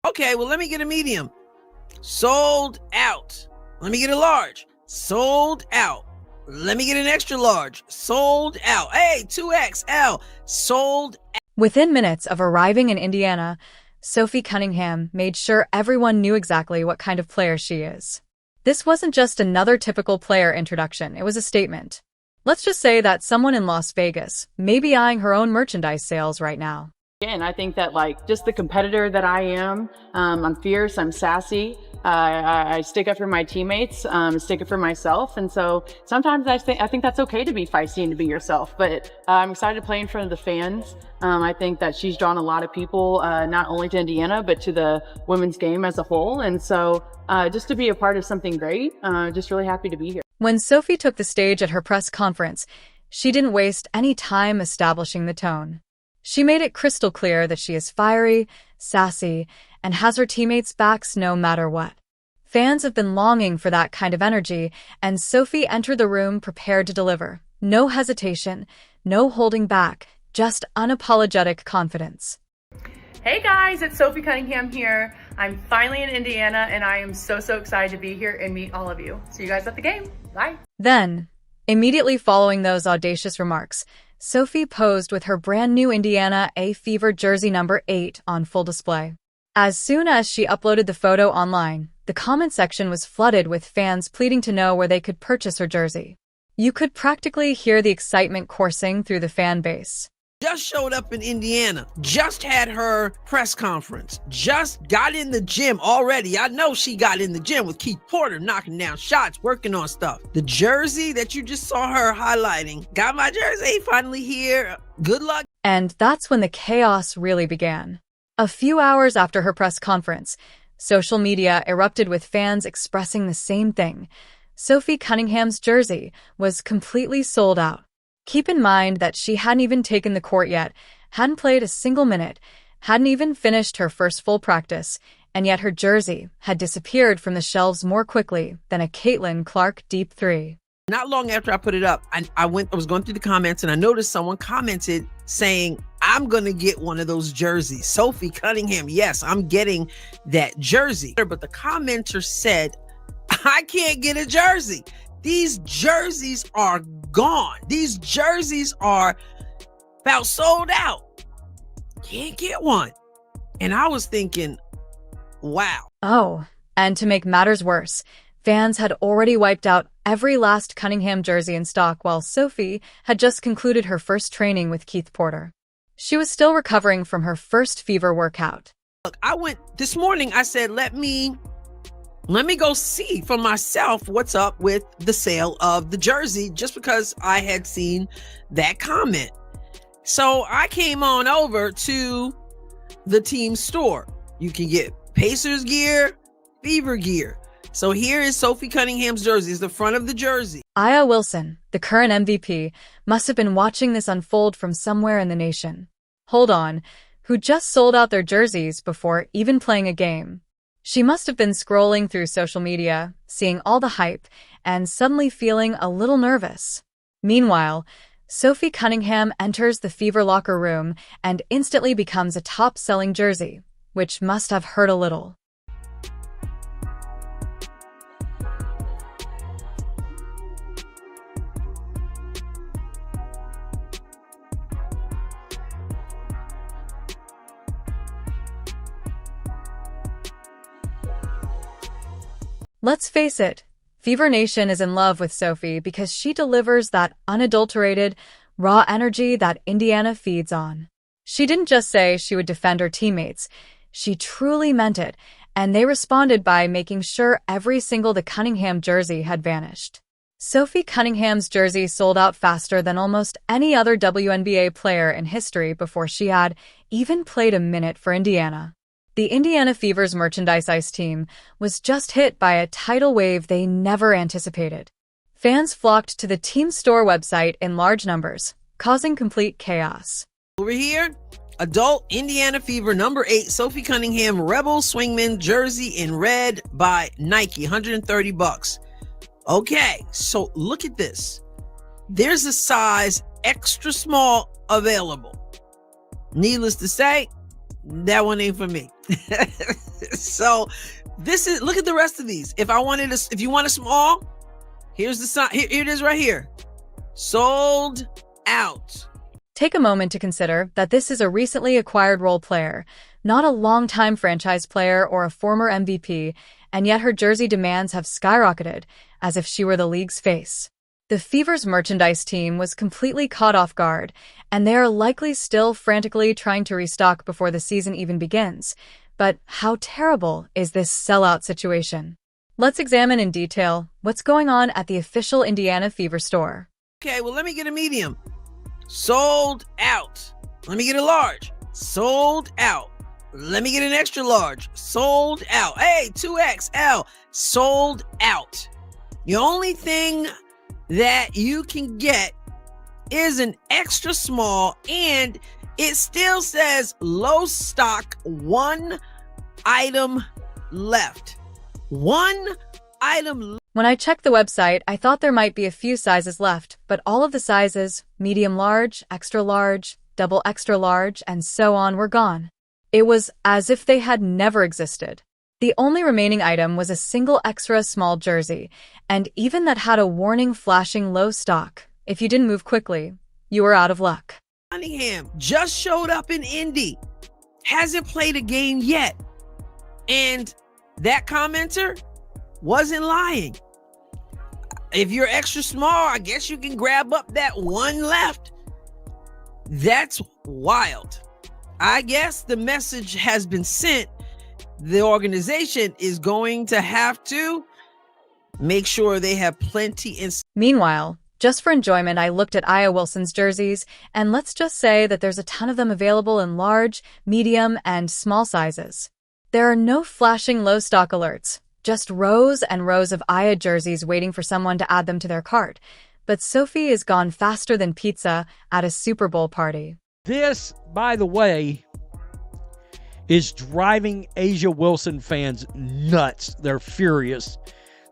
Okay, well, let me get a medium. Sold out. Let me get a large. Sold out. Let me get an extra large. Sold out. Hey, 2XL. Sold out. Within minutes of arriving in Indiana, Sophie Cunningham made sure everyone knew exactly what kind of player she is. This wasn't just another typical player introduction, it was a statement. Let's just say that someone in Las Vegas may be eyeing her own merchandise sales right now. Again, I think that just the competitor that I am, I'm fierce, I'm sassy, I stick up for my teammates, stick up for myself, and so sometimes I think that's okay to be feisty and to be yourself, but I'm excited to play in front of the fans. I think that she's drawn a lot of people, not only to Indiana, but to the women's game as a whole, and so just to be a part of something great, just really happy to be here. When Sophie took the stage at her press conference, she didn't waste any time establishing the tone. She made it crystal clear that she is fiery, sassy, and has her teammates' backs no matter what. Fans have been longing for that kind of energy, and Sophie entered the room prepared to deliver. No hesitation, no holding back, just unapologetic confidence. Hey guys, it's Sophie Cunningham here. I'm finally in Indiana, and I am so excited to be here and meet all of you. See you guys at the game. Bye. Then, immediately following those audacious remarks, Sophie posed with her brand new Indiana A Fever jersey number 8 on full display. As soon as she uploaded the photo online, the comment section was flooded with fans pleading to know where they could purchase her jersey. You could practically hear the excitement coursing through the fan base. Just showed up in Indiana, just had her press conference, just got in the gym already. I know she got in the gym with Keith Porter, knocking down shots, working on stuff. The jersey that you just saw her highlighting, got my jersey, finally here. Good luck. And that's when the chaos really began. A few hours after her press conference, social media erupted with fans expressing the same thing. Sophie Cunningham's jersey was completely sold out. Keep in mind that she hadn't even taken the court yet, hadn't played a single minute, hadn't even finished her first full practice, and yet her jersey had disappeared from the shelves more quickly than a Caitlin Clark Deep 3. Not long after I put it up, I was going through the comments and I noticed someone commented saying, I'm going to get one of those jerseys. Sophie Cunningham, yes, I'm getting that jersey. But the commenter said, I can't get a jersey. These jerseys are gone. These jerseys are about sold out. Can't get one. And I was thinking, wow. Oh, and to make matters worse, fans had already wiped out every last Cunningham jersey in stock while Sophie had just concluded her first training with Keith Porter. She was still recovering from her first fever workout. Look, this morning, I said, let me go see for myself what's up with the sale of the jersey, just because I had seen that comment. So I came on over to the team store. You can get Pacers gear, Fever gear. So here is Sophie Cunningham's jersey. It's the front of the jersey. Aya Wilson, the current MVP, must have been watching this unfold from somewhere in the nation. Hold on, who just sold out their jerseys before even playing a game. She must have been scrolling through social media, seeing all the hype, and suddenly feeling a little nervous. Meanwhile, Sophie Cunningham enters the Fever locker room and instantly becomes a top-selling jersey, which must have hurt a little. Let's face it, Fever Nation is in love with Sophie because she delivers that unadulterated, raw energy that Indiana feeds on. She didn't just say she would defend her teammates, she truly meant it, and they responded by making sure every single the Cunningham jersey had vanished. Sophie Cunningham's jersey sold out faster than almost any other WNBA player in history before she had even played a minute for Indiana. The Indiana Fever's merchandise ice team was just hit by a tidal wave they never anticipated. Fans flocked to the team store website in large numbers, causing complete chaos. Over here, adult Indiana Fever number 8 Sophie Cunningham Rebel Swingman jersey in red by Nike, $130. Okay, so look at this. There's a size extra small available. Needless to say, that one ain't for me. So this is, look at the rest of these. If you want a small, here's the sign. Here it is right here. Sold out. Take a moment to consider that this is a recently acquired role player, not a longtime franchise player or a former MVP, and yet her jersey demands have skyrocketed, as if she were the league's face. The Fever's merchandise team was completely caught off guard, and they are likely still frantically trying to restock before the season even begins. But how terrible is this sellout situation? Let's examine in detail what's going on at the official Indiana Fever store. Okay, well, let me get a medium. Sold out. Let me get a large. Sold out. Let me get an extra large. Sold out. Hey, 2XL. Sold out. The only thing that you can get is an extra small, and it still says low stock, one item left. One item. When I checked the website, I thought there might be a few sizes left, but all of the sizes, medium large, extra large, double extra large, and so on, were gone. It was as if they had never existed. The only remaining item was a single extra small jersey, and even that had a warning flashing low stock. If you didn't move quickly, you were out of luck. Cunningham just showed up in Indy, hasn't played a game yet, and that commenter wasn't lying. If you're extra small, I guess you can grab up that one left. That's wild. I guess the message has been sent. The organization is going to have to make sure they have plenty. Meanwhile, just for enjoyment, I looked at Aya Wilson's jerseys, and let's just say that there's a ton of them available in large, medium, and small sizes. There are no flashing low stock alerts, just rows and rows of Aya jerseys waiting for someone to add them to their cart. But Sophie is gone faster than pizza at a Super Bowl party. This, by the way, is driving A'ja Wilson fans nuts. They're furious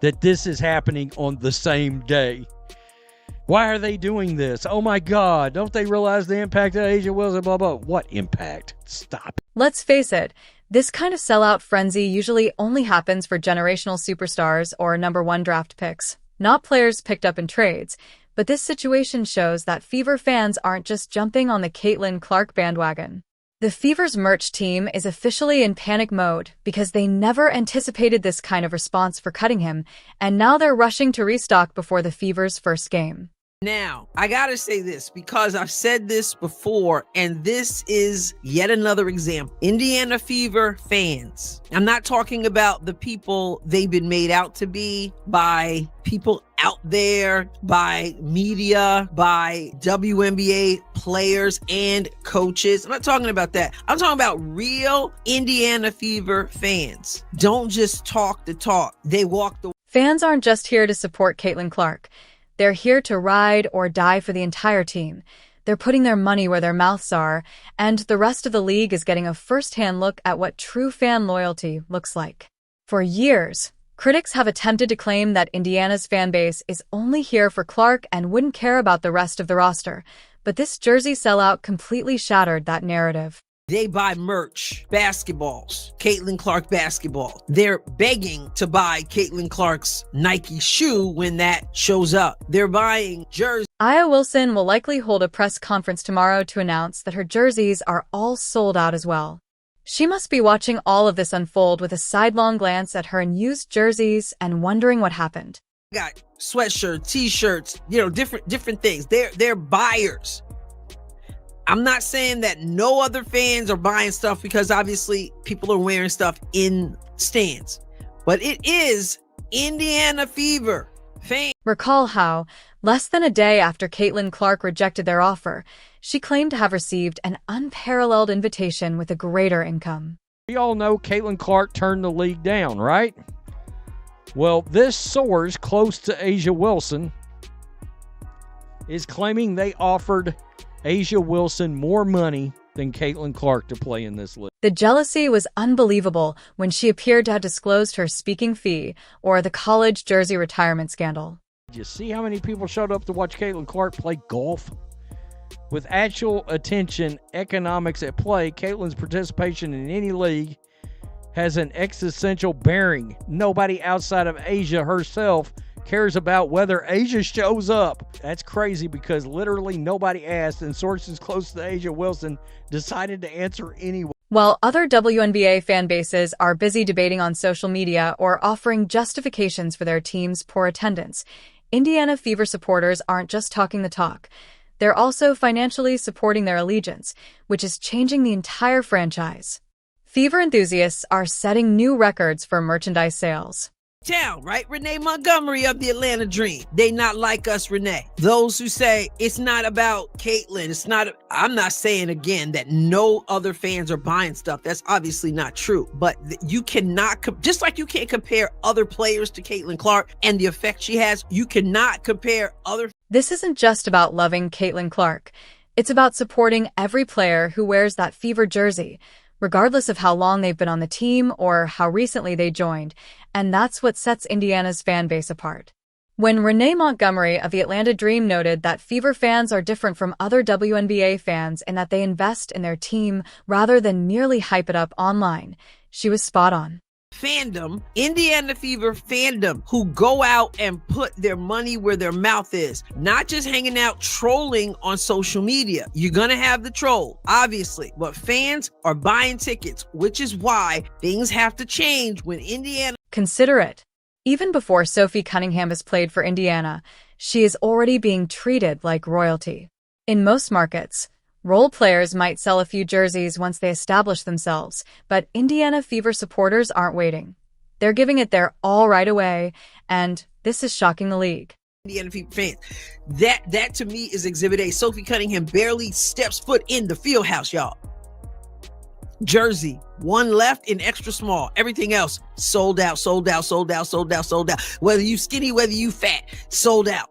that this is happening on the same day. Why are they doing this? Oh my God, don't they realize the impact of A'ja Wilson, blah, blah. What impact? Stop. Let's face it, this kind of sellout frenzy usually only happens for generational superstars or #1 draft picks, not players picked up in trades. But this situation shows that Fever fans aren't just jumping on the Caitlin Clark bandwagon. The Fever's merch team is officially in panic mode because they never anticipated this kind of response for Cunningham, and now they're rushing to restock before the Fever's first game. Now, I gotta say this because I've said this before, and this is yet another example. Indiana Fever fans, I'm not talking about the people they've been made out to be by people out there, by media, by WNBA players and coaches. I'm not talking about that. I'm talking about real Indiana Fever fans. Don't just talk the talk. They walk the. Fans aren't just here to support Caitlin Clark. They're here to ride or die for the entire team. They're putting their money where their mouths are, and the rest of the league is getting a first-hand look at what true fan loyalty looks like. For years, critics have attempted to claim that Indiana's fan base is only here for Clark and wouldn't care about the rest of the roster, but this jersey sellout completely shattered that narrative. They buy merch, basketballs, Caitlin Clark basketball. They're begging to buy Caitlin Clark's Nike shoe when that shows up. They're buying jerseys. Aya Wilson will likely hold a press conference tomorrow to announce that her jerseys are all sold out as well. She must be watching all of this unfold with a sidelong glance at her unused jerseys and wondering what happened. Got sweatshirts, t-shirts, different things. They're buyers. I'm not saying that no other fans are buying stuff because obviously people are wearing stuff in stands, but it is Indiana Fever fans. Recall how, less than a day after Caitlin Clark rejected their offer, she claimed to have received an unparalleled invitation with a greater income. We all know Caitlin Clark turned the league down, right? Well, this source close to A'ja Wilson is claiming they offered A'ja Wilson more money than Caitlin Clark to play in this league. The jealousy was unbelievable when she appeared to have disclosed her speaking fee or the college jersey retirement scandal. Did you see how many people showed up to watch Caitlin Clark play golf? With actual attention economics at play, Caitlin's participation in any league has an existential bearing. Nobody outside of Asia herself cares about whether Asia shows up. That's crazy because literally nobody asked, and sources close to Asia Wilson decided to answer anyway. While other WNBA fan bases are busy debating on social media or offering justifications for their team's poor attendance, Indiana Fever supporters aren't just talking the talk. They're also financially supporting their allegiance, which is changing the entire franchise. Fever enthusiasts are setting new records for merchandise sales. Town, right? Renee Montgomery of the Atlanta Dream. They not like us, Renee. Those who say it's not about Caitlyn, I'm not saying again that no other fans are buying stuff. That's obviously not true. But you cannot, just like you can't compare other players to Caitlin Clark and the effect she has, you cannot compare other. This isn't just about loving Caitlin Clark. It's about supporting every player who wears that Fever jersey, regardless of how long they've been on the team or how recently they joined, and that's what sets Indiana's fan base apart. When Renee Montgomery of the Atlanta Dream noted that Fever fans are different from other WNBA fans in that they invest in their team rather than merely hype it up online, she was spot on. Fandom, Indiana Fever fandom, who go out and put their money where their mouth is, not just hanging out trolling on social media. You're gonna have the troll, obviously, but fans are buying tickets, which is why things have to change when Indiana. Consider it. Even before Sophie Cunningham has played for Indiana, she is already being treated like royalty. In most markets, role players might sell a few jerseys once they establish themselves, but Indiana Fever supporters aren't waiting. They're giving it their all right away, and this is shocking the league. Indiana Fever fans, that to me is Exhibit A. Sophie Cunningham barely steps foot in the field house, y'all. Jersey, one left in extra small. Everything else sold out, sold out, sold out, sold out, sold out. Whether you skinny, whether you fat, sold out.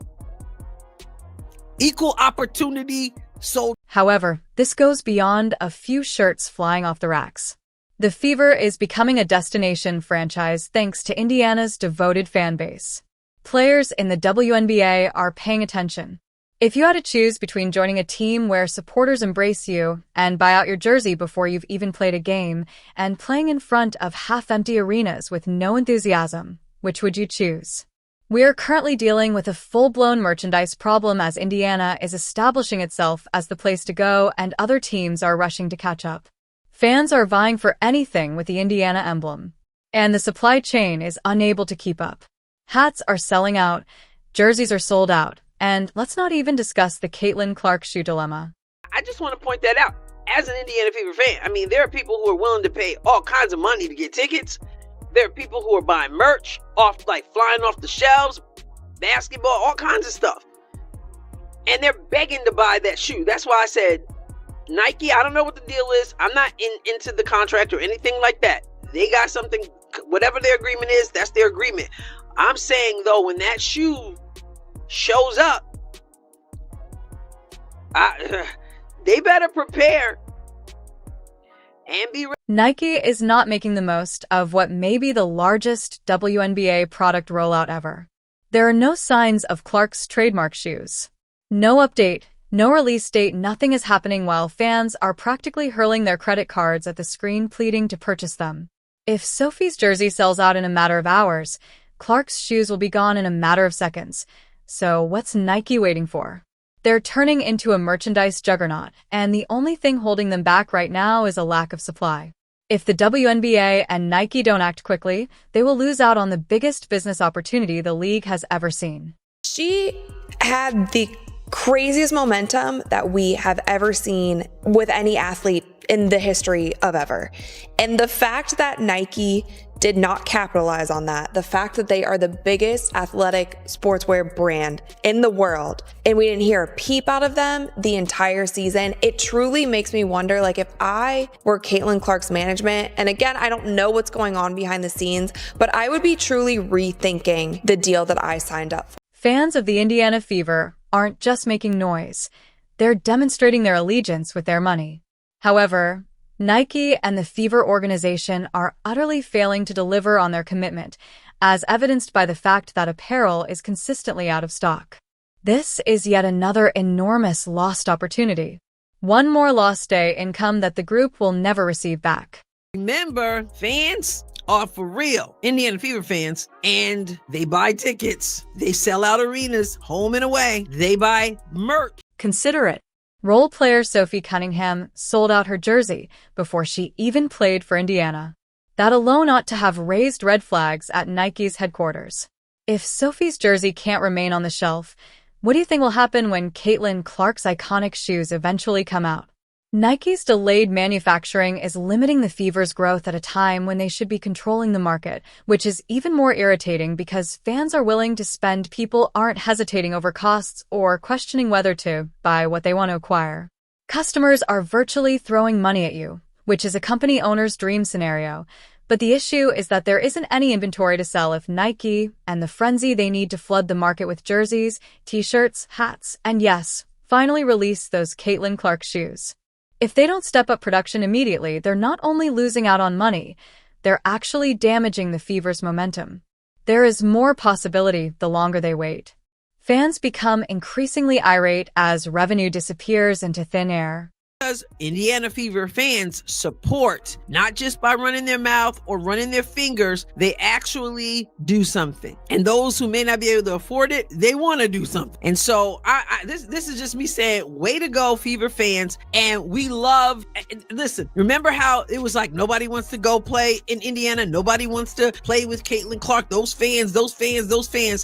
Equal opportunity. However, this goes beyond a few shirts flying off the racks. The Fever is becoming a destination franchise thanks to Indiana's devoted fan base. Players in the WNBA are paying attention. If you had to choose between joining a team where supporters embrace you and buy out your jersey before you've even played a game and playing in front of half-empty arenas with no enthusiasm, which would you choose? We are currently dealing with a full-blown merchandise problem as Indiana is establishing itself as the place to go and other teams are rushing to catch up. Fans are vying for anything with the Indiana emblem, and the supply chain is unable to keep up. Hats are selling out, jerseys are sold out, and let's not even discuss the Caitlin Clark shoe dilemma. I just want to point that out. As an Indiana Fever fan, I mean, there are people who are willing to pay all kinds of money to get tickets. There are people who are buying merch off, like flying off the shelves, basketball, all kinds of stuff. And they're begging to buy that shoe. That's why I said, Nike, I don't know what the deal is. I'm not into the contract or anything like that. They got something, whatever their agreement is, that's their agreement. I'm saying, though, when that shoe shows up, they better prepare and be ready. Nike is not making the most of what may be the largest WNBA product rollout ever. There are no signs of Clark's trademark shoes. No update, no release date, nothing is happening while fans are practically hurling their credit cards at the screen pleading to purchase them. If Sophie's jersey sells out in a matter of hours, Clark's shoes will be gone in a matter of seconds. So what's Nike waiting for? They're turning into a merchandise juggernaut, and the only thing holding them back right now is a lack of supply. If the WNBA and Nike don't act quickly, they will lose out on the biggest business opportunity the league has ever seen. She had the craziest momentum that we have ever seen with any athlete in the history of ever. And the fact that Nike did not capitalize on that, the fact that they are the biggest athletic sportswear brand in the world, and we didn't hear a peep out of them the entire season, it truly makes me wonder, like, if I were Caitlin Clark's management, and again, I don't know what's going on behind the scenes, but I would be truly rethinking the deal that I signed up for. Fans of the Indiana Fever aren't just making noise. They're demonstrating their allegiance with their money. However, Nike and the Fever organization are utterly failing to deliver on their commitment, as evidenced by the fact that apparel is consistently out of stock. This is yet another enormous lost opportunity. One more lost day income that the group will never receive back. Remember, fans are for real Indiana Fever fans, and they buy tickets. They sell out arenas, home and away. They buy merch. Consider it. Role player Sophie Cunningham sold out her jersey before she even played for Indiana. That alone ought to have raised red flags at Nike's headquarters. If Sophie's jersey can't remain on the shelf, what do you think will happen when Caitlin Clark's iconic shoes eventually come out? Nike's delayed manufacturing is limiting the Fever's growth at a time when they should be controlling the market, which is even more irritating because fans are willing to spend. People aren't hesitating over costs or questioning whether to buy what they want to acquire. Customers are virtually throwing money at you, which is a company owner's dream scenario. But the issue is that there isn't any inventory to sell if Nike and the frenzy they need to flood the market with jerseys, t-shirts, hats, and yes, finally release those Caitlin Clark shoes. If they don't step up production immediately, they're not only losing out on money, they're actually damaging the Fever's momentum. There is more possibility the longer they wait. Fans become increasingly irate as revenue disappears into thin air. Because Indiana Fever fans support, not just by running their mouth or running their fingers, they actually do something. And those who may not be able to afford it, they want to do something. And so this is just me saying, way to go, Fever fans. And we love, listen, remember how it was like nobody wants to go play in Indiana? Nobody wants to play with Caitlin Clark. Those fans.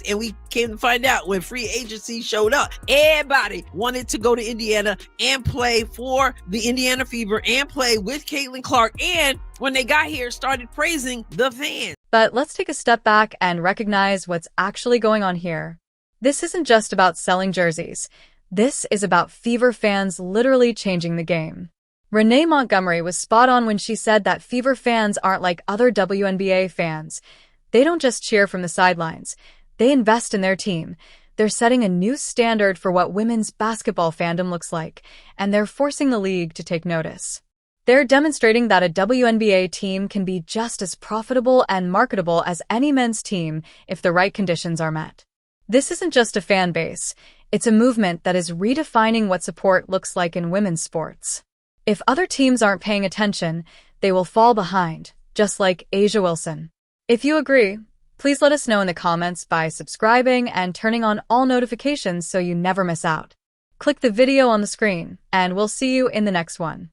And we came to find out when free agency showed up, everybody wanted to go to Indiana and play for the Indiana Fever and play with Caitlin Clark, and when they got here started praising the fans. But let's take a step back and recognize what's actually going on here. This isn't just about selling jerseys. This is about Fever fans literally changing the game. Renee Montgomery was spot on when she said that Fever fans aren't like other WNBA fans. They don't just cheer from the sidelines. They invest in their team. They're setting a new standard for what women's basketball fandom looks like, and they're forcing the league to take notice. They're demonstrating that a WNBA team can be just as profitable and marketable as any men's team if the right conditions are met. This isn't just a fan base. It's a movement that is redefining what support looks like in women's sports. If other teams aren't paying attention, they will fall behind, just like A'ja Wilson. If you agree, please let us know in the comments by subscribing and turning on all notifications so you never miss out. Click the video on the screen, and we'll see you in the next one.